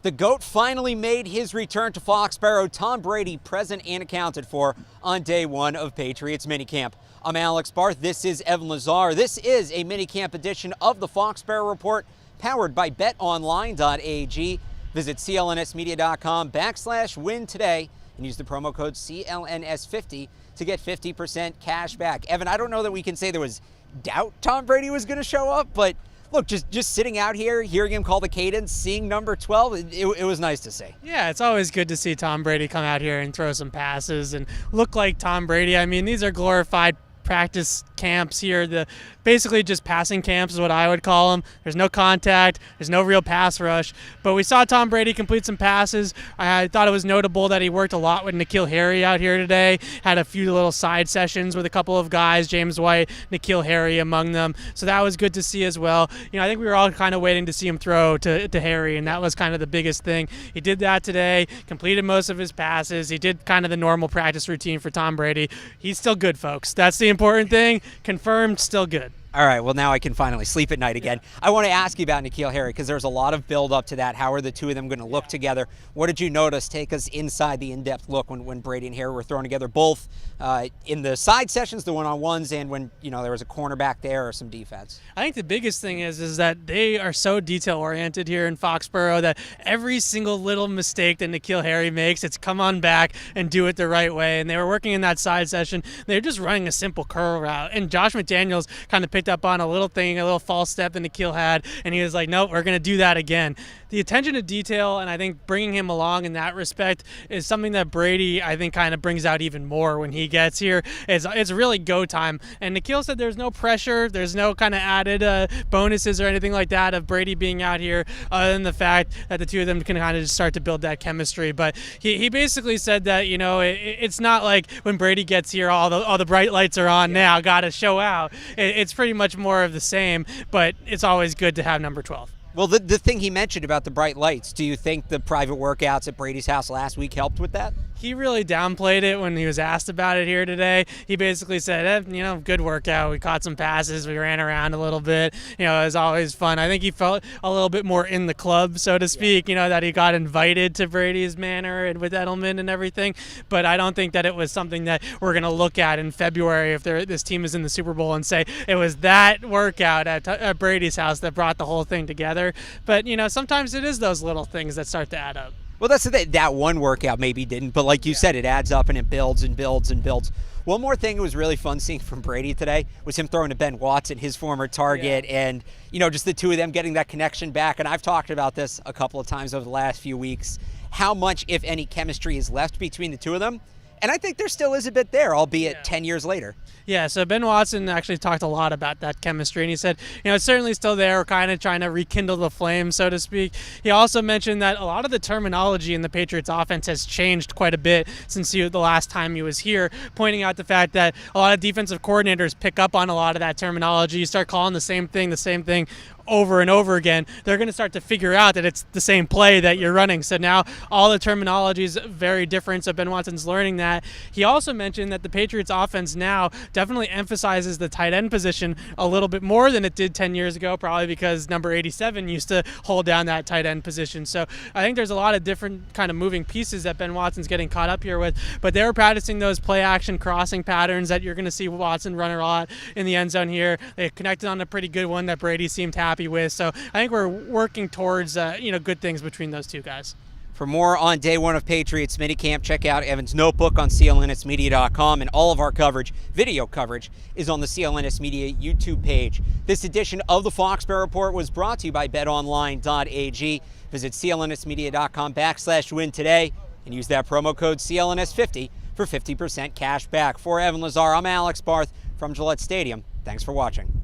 The GOAT finally made his return to Foxborough. Tom Brady present and accounted for on day one of Patriots Minicamp. I'm Alex Barth. This is Evan Lazar. This is a Minicamp edition of the Foxborough Report, powered by betonline.ag. Visit clnsmedia.com/win today and use the promo code CLNS50 to get 50% cash back. Evan, I don't know that we can say there was doubt Tom Brady was going to show up, but look, just sitting out here, hearing him call the cadence, seeing number 12, it was nice to see. Yeah, it's always good to see Tom Brady come out here and throw some passes and look like Tom Brady. I mean, these are glorified practice camps here. Basically just passing camps is what I would call them. There's no contact, there's no real pass rush, but we saw Tom Brady complete some passes. I thought it was notable that he worked a lot with N'Keal Harry out here today, had a few little side sessions with a couple of guys, James White, N'Keal Harry among them, so that was good to see as well. You know, I think we were all kind of waiting to see him throw to Harry, and that was kind of the biggest thing. He did that today, completed most of his passes. He did kind of the normal practice routine for Tom Brady. He's still good, folks. That's the important thing. Confirmed, still good. All right, well, now I can finally sleep at night again. Yeah. I want to ask you about N'Keal Harry because there's a lot of build up to that. How are the two of them going to look together? What did you notice? Take us inside the in-depth look when Brady and Harry were thrown together, both in the side sessions, the one-on-ones, and when there was a cornerback there or some defense. I think the biggest thing is that they are so detail-oriented here in Foxborough that every single little mistake that N'Keal Harry makes, it's come on back and do it the right way. And they were working in that side session. They were just running a simple curl route. And Josh McDaniels kind of picked up on a little thing, a little false step that N'Keal had, and he was like, nope, we're going to do that again. The attention to detail, and I think bringing him along in that respect is something that Brady, I think, kind of brings out even more when he gets here. It's really go time. And N'Keal said there's no pressure, there's no kind of added bonuses or anything like that of Brady being out here, other than the fact that the two of them can kind of just start to build that chemistry. But he basically said that, it's not like when Brady gets here, all the bright lights are on now, got to show out. It's pretty much more of the same, but it's always good to have number 12. Well, the thing he mentioned about the bright lights, do you think the private workouts at Brady's house last week helped with that? He really downplayed it when he was asked about it here today. He basically said, good workout. We caught some passes. We ran around a little bit. It was always fun. I think he felt a little bit more in the club, so to speak, that he got invited to Brady's manor and with Edelman and everything. But I don't think that it was something that we're going to look at in February if this team is in the Super Bowl and say it was that workout at Brady's house that brought the whole thing together. But, sometimes it is those little things that start to add up. Well, that's the thing. That one workout maybe didn't, but like you said, it adds up and it builds and builds and builds. One more thing that was really fun seeing from Brady today was him throwing to Ben Watson, his former target, and, just the two of them getting that connection back. And I've talked about this a couple of times over the last few weeks, how much, if any, chemistry is left between the two of them. And I think there still is a bit there, albeit 10 years later. Yeah, so Ben Watson actually talked a lot about that chemistry, and he said, it's certainly still there. We're kind of trying to rekindle the flame, so to speak. He also mentioned that a lot of the terminology in the Patriots offense has changed quite a bit since the last time he was here, pointing out the fact that a lot of defensive coordinators pick up on a lot of that terminology. You start calling the same thing over and over again, they're going to start to figure out that it's the same play that you're running. So now all the terminology is very different, so Ben Watson's learning that. He also mentioned that the Patriots offense now definitely emphasizes the tight end position a little bit more than it did 10 years ago, probably because number 87 used to hold down that tight end position. So I think there's a lot of different kind of moving pieces that Ben Watson's getting caught up here with, but they were practicing those play action crossing patterns that you're going to see Watson run a lot in the end zone here. They connected on a pretty good one that Brady seemed happy with. So I think we're working towards good things between those two guys. For more on day one of Patriots Minicamp, check out Evan's notebook on clnsmedia.com, and all of our coverage, video coverage, is on the CLNS Media YouTube page. This edition of the Foxborough Report was brought to you by betonline.ag. Visit clnsmedia.com/win today and use that promo code CLNS50 for 50% cash back. For Evan Lazar, I'm Alex Barth from Gillette Stadium. Thanks for watching.